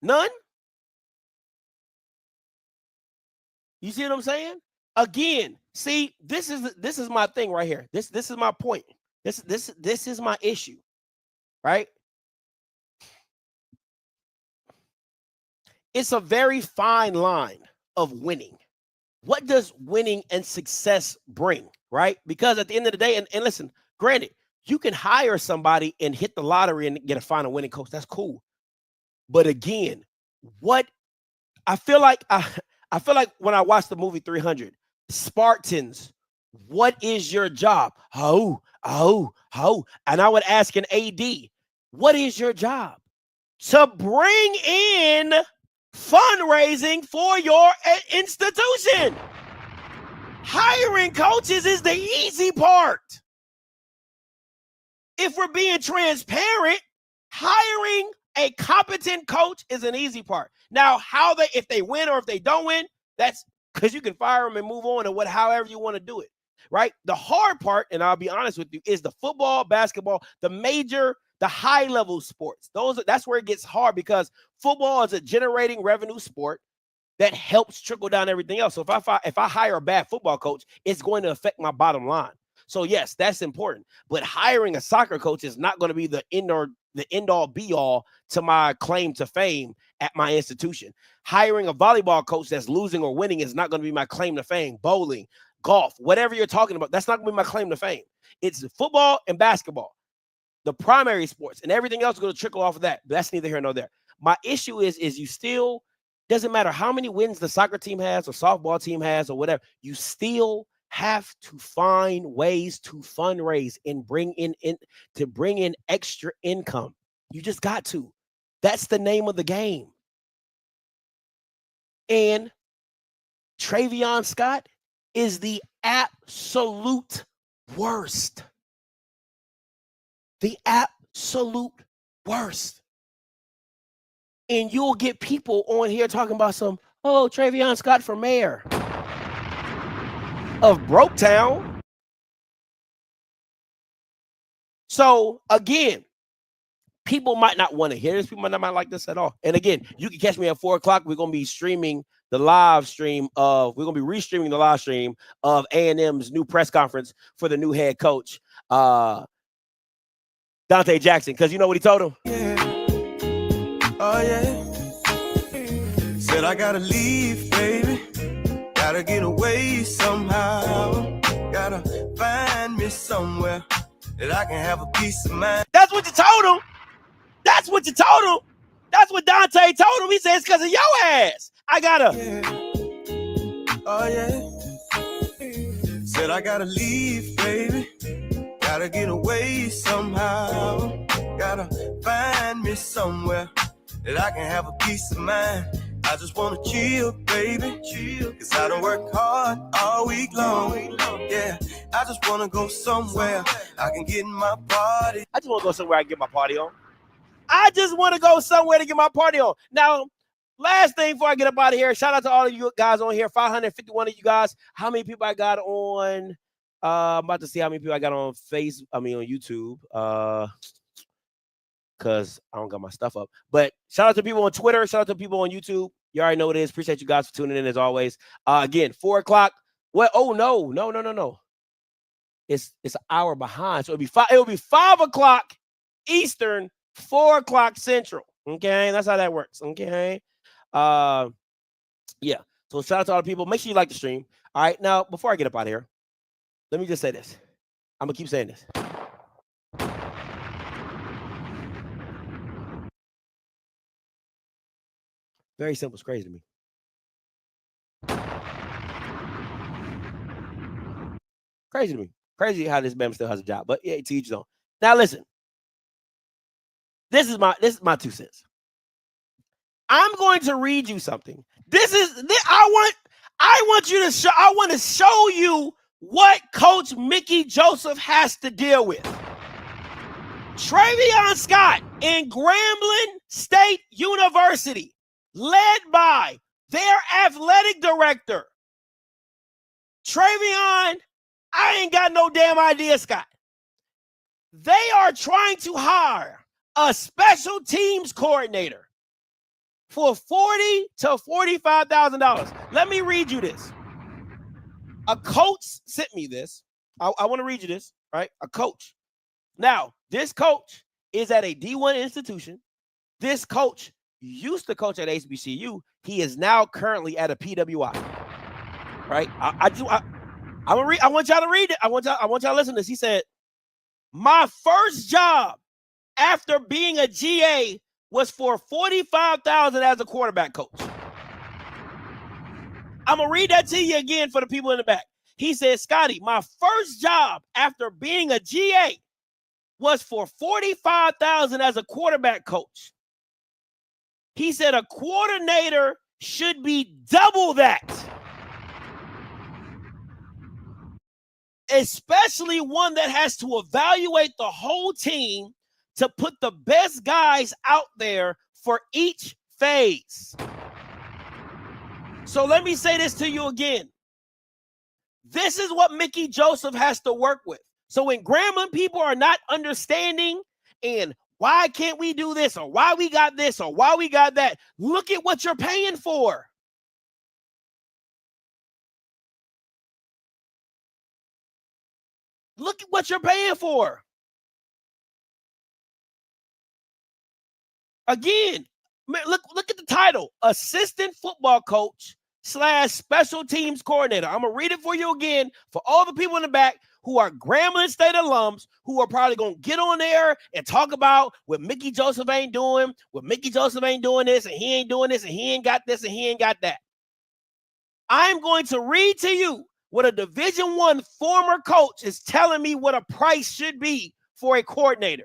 None? You see what I'm saying? Again, see, this is my thing right here. This is my point. This is my issue, right? It's a very fine line of winning. What does winning and success bring, right? Because at the end of the day, and listen, granted, you can hire somebody and hit the lottery and get a final winning coach. That's cool. But again, what I feel like when I watched the movie 300, Spartans, what is your job? And I would ask an AD, what is your job? To bring in fundraising for your institution. Hiring coaches is the easy part. If we're being transparent, hiring a competent coach is an easy part. Now, if they win or if they don't win, that's because you can fire them and move on and however you want to do it, right? The hard part, and I'll be honest with you, is the football, basketball, the high-level sports. That's where it gets hard because football is a generating revenue sport that helps trickle down everything else. So if I hire a bad football coach, it's going to affect my bottom line. So yes, that's important. But hiring a soccer coach is not going to be the end-all be-all to my claim to fame at my institution. Hiring a volleyball coach that's losing or winning is not going to be my claim to fame. Bowling, golf, whatever you're talking about, that's not going to be my claim to fame. It's football and basketball, the primary sports, and everything else is going to trickle off of that. But that's neither here nor there. My issue is you still, doesn't matter how many wins the soccer team has or softball team has or whatever, you still have to find ways to fundraise and bring in extra income. You just got to. That's the name of the game. And Travion Scott is the absolute worst. The absolute worst. And you'll get people on here talking about Travion Scott for mayor of Broketown. So again, people might not want to hear this. People might not like this at all. And again, you can catch me at 4:00. We're going to be restreaming the live stream of A&M's new press conference for the new head coach, Dante Jackson. Because you know what he told him? Yeah. Oh, yeah. Said I gotta leave, baby. Gotta get away somehow. Gotta find me somewhere that I can have a peace of mind. That's what you told him. That's what you told him. That's what Dante told him. He said it's because of your ass. I gotta. Yeah. Oh, yeah. Said I gotta leave, baby. Gotta get away somehow. Gotta find me somewhere that I can have a peace of mind. I just wanna chill, baby, chill. Cause I don't work hard all week long. Yeah, I just wanna go somewhere I can get in my party. I just wanna go somewhere I can get my party on. I just wanna go somewhere to get my party on. Now, last thing before I get up out of here, shout out to all of you guys on here, 551 of you guys. How many people I got on? I'm about to see how many people I got on on YouTube. Because I don't got my stuff up. But shout out to people on Twitter. Shout out to people on YouTube. You already know what it is. Appreciate you guys for tuning in as always. Again, 4:00. What? Oh, no. It's an hour behind. So it'll be 5 o'clock Eastern, 4 o'clock Central. Okay, that's how that works. Okay. Yeah. So shout out to all the people. Make sure you like the stream. All right. Now, before I get up out of here, let me just say this. I'm gonna keep saying this. Very simple. It's crazy to me. Crazy to me. Crazy how this man still has a job. But yeah, to each his own. Now listen. This is my 2 cents. I'm going to read you something. I want to show you what Coach Mickey Joseph has to deal with. Travion Scott in Grambling State University led by their athletic director, Travion, I ain't got no damn idea, Scott. They are trying to hire a special teams coordinator for $40,000 to $45,000. Let me read you this. A coach sent me this. I want to read you this, right? A coach. Now, this coach is at a D1 institution. This coach used to coach at HBCU. He is now currently at a PWI, right? I want y'all to read it. I want y'all to listen to this. He said, my first job after being a GA was for $45,000 as a quarterback coach. I'm going to read that to you again for the people in the back. He said, Scotty, my first job after being a GA was for $45,000 as a quarterback coach. He said a coordinator should be double that. Especially one that has to evaluate the whole team to put the best guys out there for each phase. So let me say this to you again. This is what Mickey Joseph has to work with. So when Grambling people are not understanding and why can't we do this or why we got this or why we got that, look at what you're paying for. Look at what you're paying for. Again, look at the title, assistant football coach / special teams coordinator. I'm going to read it for you again for all the people in the back who are Grambling State alums who are probably going to get on there and talk about what Mickey Joseph ain't doing, what Mickey Joseph ain't doing this, and he ain't doing this, and he ain't got this, and he ain't got that. I'm going to read to you what a Division I former coach is telling me what a price should be for a coordinator.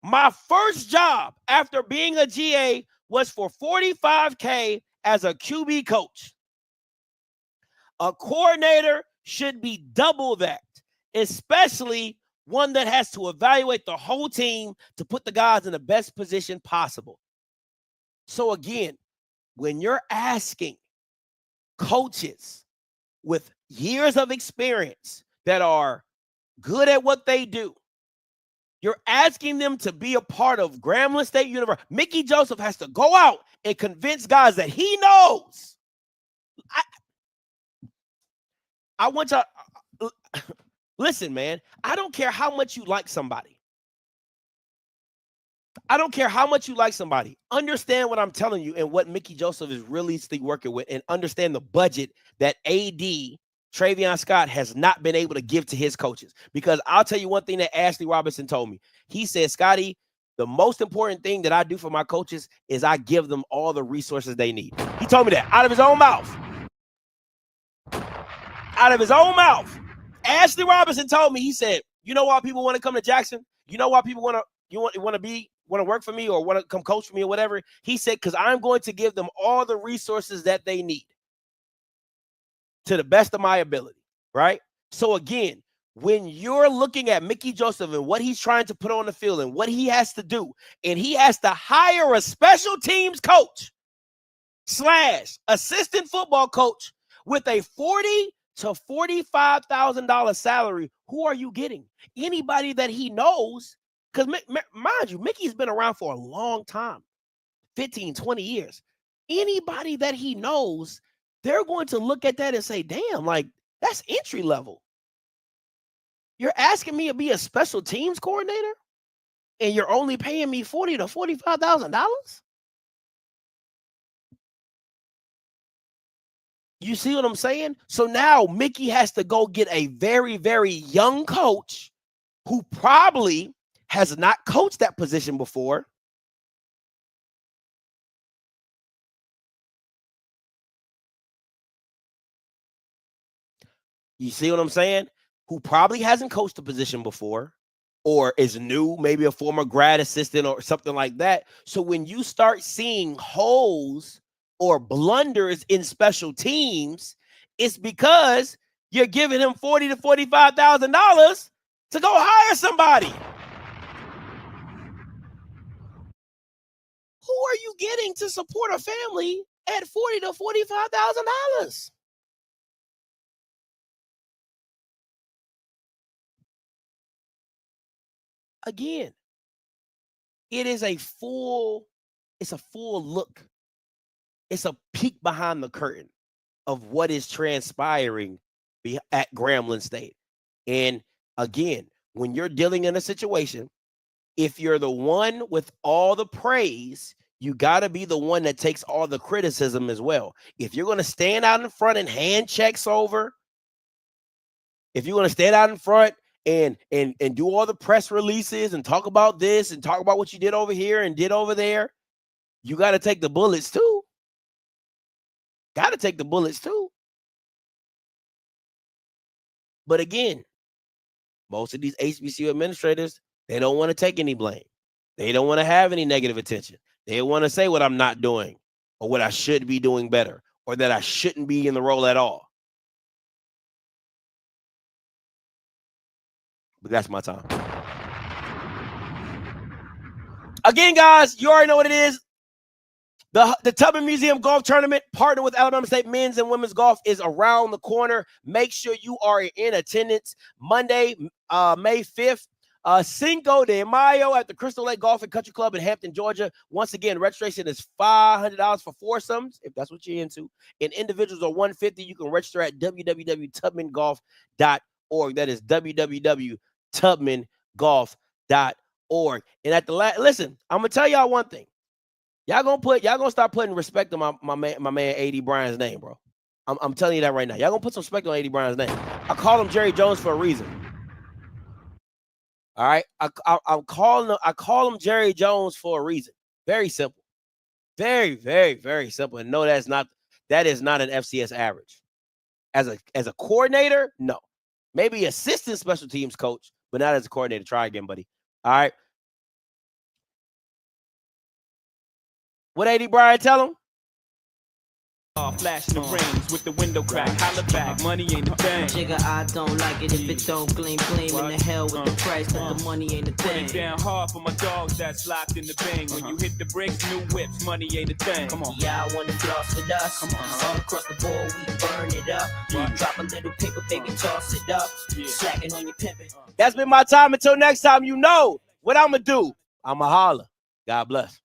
My first job after being a GA was for $45,000 as a QB coach. A coordinator should be double that, especially one that has to evaluate the whole team to put the guys in the best position possible. So again, when you're asking coaches with years of experience that are good at what they do, you're asking them to be a part of Grambling State University. Mickey Joseph has to go out and convince guys that he knows. I want y'all, listen, man, I don't care how much you like somebody. I don't care how much you like somebody. Understand what I'm telling you and what Mickey Joseph is really working with, and understand the budget that AD Travion Scott has not been able to give to his coaches. Because I'll tell you one thing that Ashley Robinson told me. He said, Scotty, the most important thing that I do for my coaches is I give them all the resources they need. He told me that out of his own mouth. Out of his own mouth. Ashley Robinson told me, he said, you know why people want to come to Jackson? You know why people want to work for me or want to come coach for me or whatever? He said, because I'm going to give them all the resources that they need to the best of my ability, right? So again, when you're looking at Mickey Joseph and what he's trying to put on the field and what he has to do, and he has to hire a special teams coach / assistant football coach with a $40,000 to $45,000 salary, who are you getting? Anybody that he knows, because mind you, Mickey's been around for a long time, 15, 20 years. Anybody that he knows, they're going to look at that and say, damn, like, that's entry level. You're asking me to be a special teams coordinator and you're only paying me $40,000 to $45,000? You see what I'm saying? So now Mickey has to go get a very, very young coach who probably has not coached that position before. You see what I'm saying? Who probably hasn't coached the position before or is new, maybe a former grad assistant or something like that. So when you start seeing holes or blunders in special teams, it's because you're giving him $40,000 to $45,000 to go hire somebody. Who are you getting to support a family at $40,000 to $45,000? Again, it's a full look. It's a peek behind the curtain of what is transpiring at Grambling State. And again, when you're dealing in a situation, if you're the one with all the praise, you got to be the one that takes all the criticism as well. If you're going to stand out in front and hand checks over, if you're going to stand out in front and do all the press releases and talk about this and talk about what you did over here and did over there, you got to take the bullets too. Got to take the bullets too. But again, most of these HBCU administrators, they don't want to take any blame. They don't want to have any negative attention. They want to say what I'm not doing or what I should be doing better or that I shouldn't be in the role at all. But that's my time. Again, guys, you already know what it is. The Tubman Museum Golf Tournament, partner with Alabama State Men's and Women's Golf, is around the corner. Make sure you are in attendance Monday, May 5th. Cinco de Mayo at the Crystal Lake Golf and Country Club in Hampton, Georgia. Once again, registration is $500 for foursomes, if that's what you're into. And individuals are $150. You can register at www.tubmangolf.org. That is www.tubmangolf.org. And at the listen, I'm gonna tell y'all one thing. Y'all gonna start putting respect on my man A.D. Bryant's name, bro. I'm telling you that right now. Y'all gonna put some respect on A.D. Bryant's name. I call him Jerry Jones for a reason. All right, I call him Jerry Jones for a reason. Very simple, very, very, very simple. And no, that is not an FCS average. As a coordinator, no. Maybe assistant special teams coach, but not as a coordinator. Try again, buddy. All right. What A.D. Bryant tell him? Flashing the rings with the window crack. Holla back, money ain't a thing. Jigga, I don't like it if it don't gleam. In the hell with the price, but the money ain't a thing. Put it down hard for my dogs that's locked in the bang. When you hit the bricks, new whips, money ain't a thing. Come on. Y'all wanna floss with us? Come on. All across the board, we burn it up. Drop a little paper, baby, toss it up. Slacking on your pimpin'. That's been my time. Until next time, you know what I'm gonna do. I'ma holler. God bless.